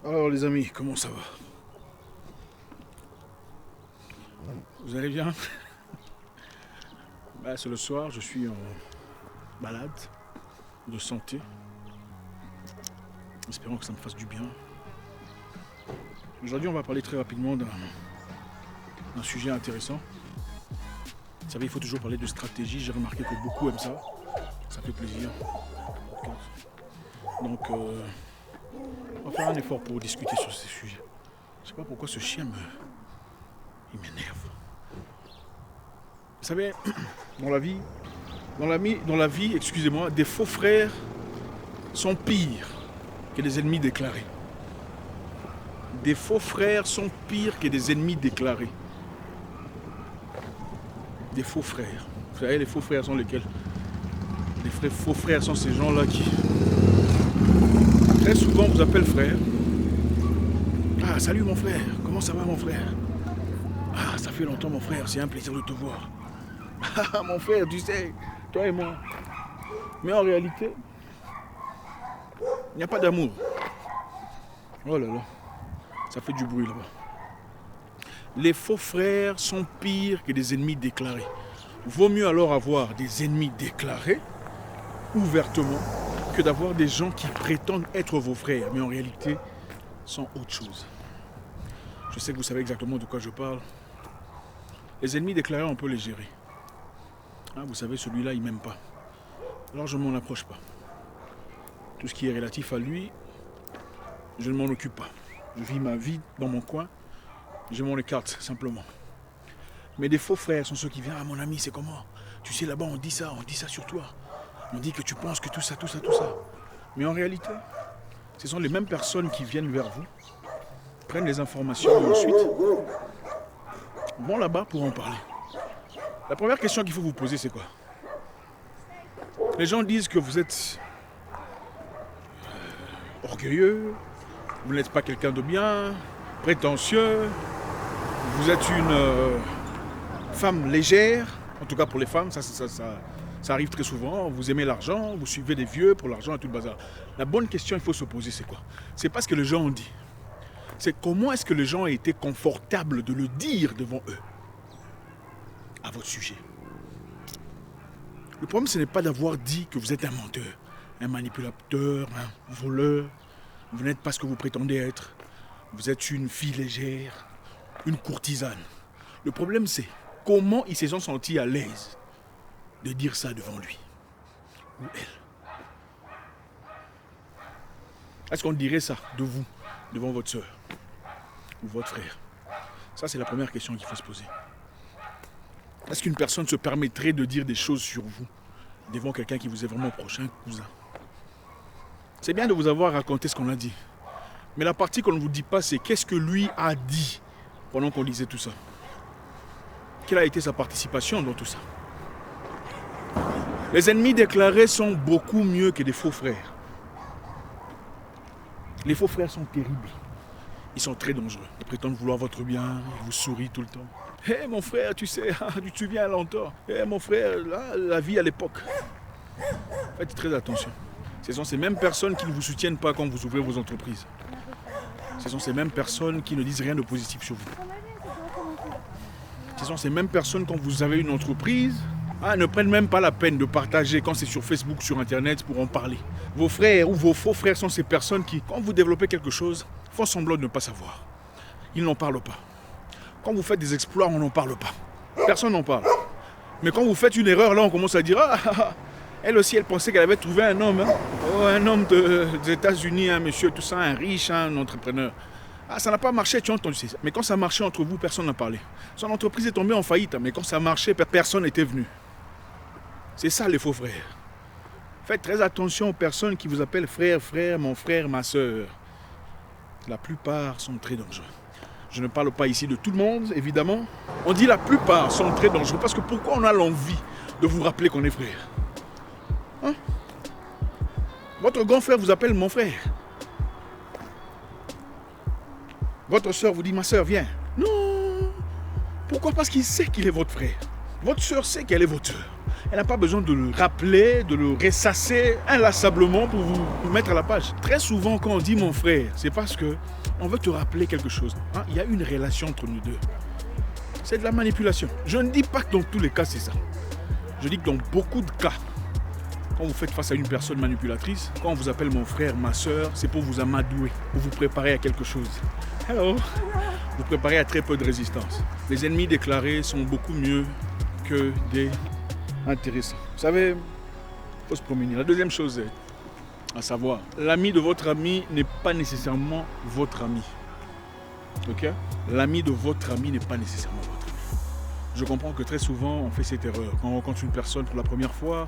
Alors les amis, comment ça va? Vous allez bien? C'est le soir, je suis en balade de santé. Espérons que ça me fasse du bien. Aujourd'hui, on va parler très rapidement d'un sujet intéressant. Vous savez, il faut toujours parler de stratégie. J'ai remarqué que beaucoup aiment ça. Ça fait plaisir. Donc, on va faire un effort pour discuter sur ces sujets. Je sais pas pourquoi ce chien il m'énerve. Vous savez, dans la vie, excusez-moi, des faux frères sont pires que des ennemis déclarés. Des faux frères sont pires que des ennemis déclarés. Des faux frères. Vous savez, les faux frères sont lesquels? Les faux frères sont ces gens-là qui, très souvent, vous appellent frère. Ah, salut mon frère, comment ça va mon frère? Ah, ça fait longtemps mon frère, c'est un plaisir de te voir. Ah, mon frère, tu sais, toi et moi. Mais en réalité, il n'y a pas d'amour. Oh là là, ça fait du bruit là-bas. Les faux frères sont pires que des ennemis déclarés. Vaut mieux alors avoir des ennemis déclarés, ouvertement, que d'avoir des gens qui prétendent être vos frères, mais en réalité sont autre chose. Je sais que vous savez exactement de quoi je parle. Les ennemis déclarés, on peut les gérer. Vous savez, celui-là, il m'aime pas. Alors je ne m'en approche pas. Tout ce qui est relatif à lui, je ne m'en occupe pas. Je vis ma vie dans mon coin, je m'en écarte simplement. Mais des faux frères sont ceux qui viennent. Ah mon ami, c'est comment? Tu sais, là-bas on dit ça sur toi. On dit que tu penses que tout ça. Mais en réalité, ce sont les mêmes personnes qui viennent vers vous, prennent les informations et ensuite vont là-bas pour en parler. La première question qu'il faut vous poser, c'est quoi? Les gens disent que vous êtes orgueilleux, vous n'êtes pas quelqu'un de bien, prétentieux, vous êtes une femme légère, en tout cas pour les femmes, ça arrive très souvent, vous aimez l'argent, vous suivez des vieux pour l'argent et tout le bazar. La bonne question qu'il faut se poser, c'est quoi? C'est pas ce que les gens ont dit. C'est comment est-ce que les gens ont été confortables de le dire devant eux, à votre sujet. Le problème, ce n'est pas d'avoir dit que vous êtes un menteur, un manipulateur, un voleur. Vous n'êtes pas ce que vous prétendez être. Vous êtes une fille légère, une courtisane. Le problème, c'est comment ils se sont sentis à l'aise de dire ça devant lui ou elle. Est-ce qu'on dirait ça de vous, devant votre soeur ou votre frère? Ça, c'est la première question qu'il faut se poser. Est-ce qu'une personne se permettrait de dire des choses sur vous devant quelqu'un qui vous est vraiment proche, un cousin? C'est bien de vous avoir raconté ce qu'on a dit. Mais la partie qu'on ne vous dit pas, c'est qu'est-ce que lui a dit pendant qu'on disait tout ça. Quelle a été sa participation dans tout ça? Les ennemis déclarés sont beaucoup mieux que des faux frères. Les faux frères sont terribles. Ils sont très dangereux. Ils prétendent vouloir votre bien, ils vous sourient tout le temps. Hé mon frère, tu sais, tu te souviens longtemps. Hé mon frère, là, la vie à l'époque. Faites très attention. Ce sont ces mêmes personnes qui ne vous soutiennent pas quand vous ouvrez vos entreprises. Ce sont ces mêmes personnes qui ne disent rien de positif sur vous. Ce sont ces mêmes personnes quand vous avez une entreprise, ne prennent même pas la peine de partager quand c'est sur Facebook, sur Internet pour en parler. Vos frères ou vos faux frères sont ces personnes qui, quand vous développez quelque chose, font semblant de ne pas savoir. Ils n'en parlent pas. Quand vous faites des exploits, on n'en parle pas. Personne n'en parle. Mais quand vous faites une erreur, là, on commence à dire elle aussi, elle pensait qu'elle avait trouvé un homme. Un homme des États-Unis, un monsieur, tout ça, un riche, un entrepreneur. Ça n'a pas marché, tu as entendu ça. Mais quand ça marchait entre vous, personne n'a parlé. Son entreprise est tombée en faillite, mais quand ça marchait, personne n'était venu. C'est ça les faux frères. Faites très attention aux personnes qui vous appellent frère, mon frère, ma soeur. La plupart sont très dangereux. Je ne parle pas ici de tout le monde, évidemment. On dit la plupart sont très dangereux parce que pourquoi on a l'envie de vous rappeler qu'on est frère? Votre grand frère vous appelle mon frère. Votre soeur vous dit ma soeur, viens. Non. Pourquoi? Parce qu'il sait qu'il est votre frère. Votre soeur sait qu'elle est votre soeur. Elle n'a pas besoin de le rappeler, de le ressasser inlassablement pour vous mettre à la page. Très souvent, quand on dit mon frère, c'est parce qu'on veut te rappeler quelque chose. Hein? Il y a une relation entre nous deux. C'est de la manipulation. Je ne dis pas que dans tous les cas, c'est ça. Je dis que dans beaucoup de cas, quand vous faites face à une personne manipulatrice, quand on vous appelle mon frère, ma soeur, c'est pour vous amadouer, pour vous préparer à quelque chose. Hello. Vous préparez à très peu de résistance. Les ennemis déclarés sont beaucoup mieux que des intéressants. Vous savez, il faut se promener. La deuxième chose est, à savoir, l'ami de votre ami n'est pas nécessairement votre ami. Ok? L'ami de votre ami n'est pas nécessairement votre ami. Je comprends que très souvent, on fait cette erreur. Quand on rencontre une personne pour la première fois,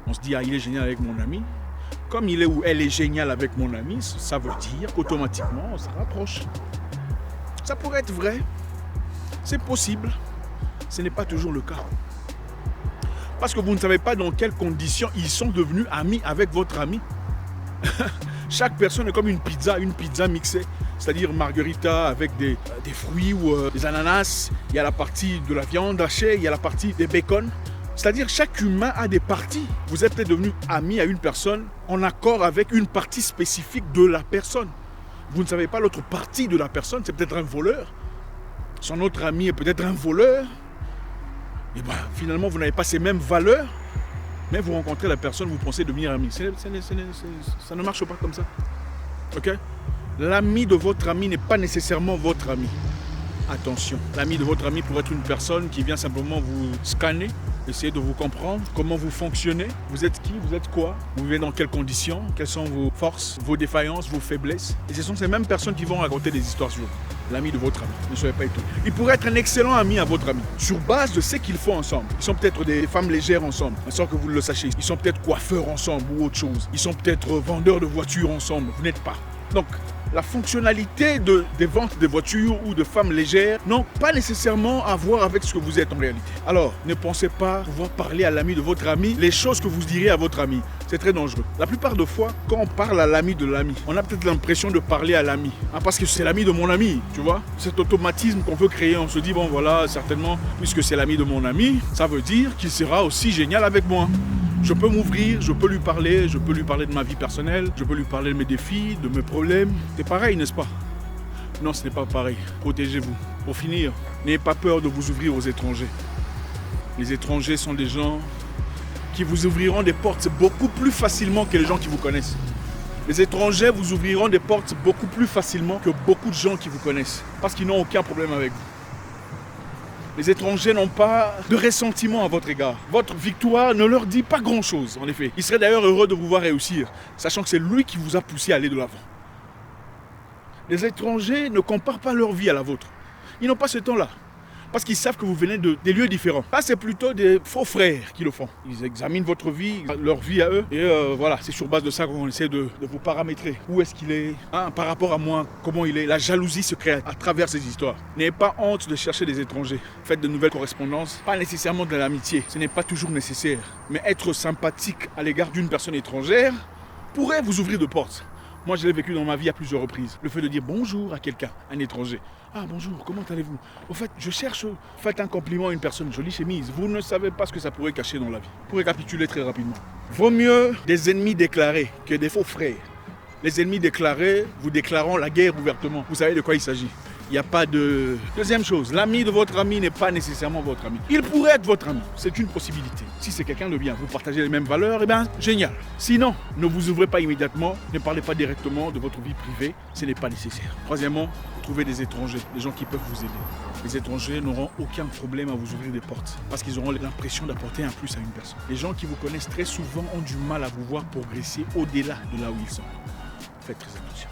on se dit, ah, il est génial avec mon ami. Comme il est ou elle est géniale avec mon ami, ça veut dire qu'automatiquement, on se rapproche. Ça pourrait être vrai. C'est possible. Ce n'est pas toujours le cas. Parce que vous ne savez pas dans quelles conditions ils sont devenus amis avec votre ami. Chaque personne est comme une pizza mixée. C'est-à-dire margarita avec des fruits ou des ananas. Il y a la partie de la viande hachée, il y a la partie des bacon. C'est-à-dire chaque humain a des parties. Vous êtes peut-être devenu ami à une personne en accord avec une partie spécifique de la personne. Vous ne savez pas l'autre partie de la personne, c'est peut-être un voleur. Son autre ami est peut-être un voleur. Et bien finalement, vous n'avez pas ces mêmes valeurs, mais vous rencontrez la personne, vous pensez devenir ami. Ça ne marche pas comme ça. Ok? L'ami de votre ami n'est pas nécessairement votre ami. Attention, l'ami de votre ami pourrait être une personne qui vient simplement vous scanner, essayer de vous comprendre, comment vous fonctionnez, vous êtes qui, vous êtes quoi, vous vivez dans quelles conditions, quelles sont vos forces, vos défaillances, vos faiblesses. Et ce sont ces mêmes personnes qui vont raconter des histoires sur vous. L'ami de votre ami, ne soyez pas étonnés. Il pourrait être un excellent ami à votre ami, sur base de ce qu'ils font ensemble. Ils sont peut-être des femmes légères ensemble, sans que vous le sachiez. Ils sont peut-être coiffeurs ensemble ou autre chose. Ils sont peut-être vendeurs de voitures ensemble, vous n'êtes pas. Donc, la fonctionnalité des ventes de voitures ou de femmes légères n'ont pas nécessairement à voir avec ce que vous êtes en réalité. Alors, ne pensez pas pouvoir parler à l'ami de votre ami les choses que vous direz à votre ami. C'est très dangereux. La plupart des fois, quand on parle à l'ami de l'ami, on a peut-être l'impression de parler à l'ami. Parce que c'est l'ami de mon ami, tu vois. Cet automatisme qu'on veut créer, on se dit, bon voilà, certainement, puisque c'est l'ami de mon ami, ça veut dire qu'il sera aussi génial avec moi. Je peux m'ouvrir, je peux lui parler de ma vie personnelle, je peux lui parler de mes défis, de mes problèmes. C'est pareil, n'est-ce pas? Non, ce n'est pas pareil. Protégez-vous. Pour finir, n'ayez pas peur de vous ouvrir aux étrangers. Les étrangers sont des gens qui vous ouvriront des portes beaucoup plus facilement que les gens qui vous connaissent. Les étrangers vous ouvriront des portes beaucoup plus facilement que beaucoup de gens qui vous connaissent. Parce qu'ils n'ont aucun problème avec vous. Les étrangers n'ont pas de ressentiment à votre égard. Votre victoire ne leur dit pas grand-chose, en effet. Ils seraient d'ailleurs heureux de vous voir réussir, sachant que c'est lui qui vous a poussé à aller de l'avant. Les étrangers ne comparent pas leur vie à la vôtre. Ils n'ont pas ce temps-là, parce qu'ils savent que vous venez des lieux différents. Là, c'est plutôt des faux frères qui le font. Ils examinent votre vie, leur vie à eux, et voilà, c'est sur base de ça qu'on essaie de vous paramétrer. Où est-ce qu'il est, par rapport à moi, comment il est. La jalousie se crée à travers ces histoires. N'ayez pas honte de chercher des étrangers. Faites de nouvelles correspondances, pas nécessairement de l'amitié, ce n'est pas toujours nécessaire. Mais être sympathique à l'égard d'une personne étrangère pourrait vous ouvrir de portes. Moi, je l'ai vécu dans ma vie à plusieurs reprises. Le fait de dire bonjour à quelqu'un, un étranger. Ah bonjour, comment allez-vous? Au fait, je cherche, faites un compliment à une personne, jolie chemise. Vous ne savez pas ce que ça pourrait cacher dans la vie. Pour récapituler très rapidement. Vaut mieux des ennemis déclarés que des faux frères. Les ennemis déclarés vous déclareront la guerre ouvertement. Vous savez de quoi il s'agit. Il n'y a pas de... Deuxième chose, l'ami de votre ami n'est pas nécessairement votre ami. Il pourrait être votre ami, c'est une possibilité. Si c'est quelqu'un de bien, vous partagez les mêmes valeurs, eh bien, génial. Sinon, ne vous ouvrez pas immédiatement, ne parlez pas directement de votre vie privée, ce n'est pas nécessaire. Troisièmement, trouvez des étrangers, des gens qui peuvent vous aider. Les étrangers n'auront aucun problème à vous ouvrir des portes, parce qu'ils auront l'impression d'apporter un plus à une personne. Les gens qui vous connaissent très souvent ont du mal à vous voir progresser au-delà de là où ils sont. Faites très attention.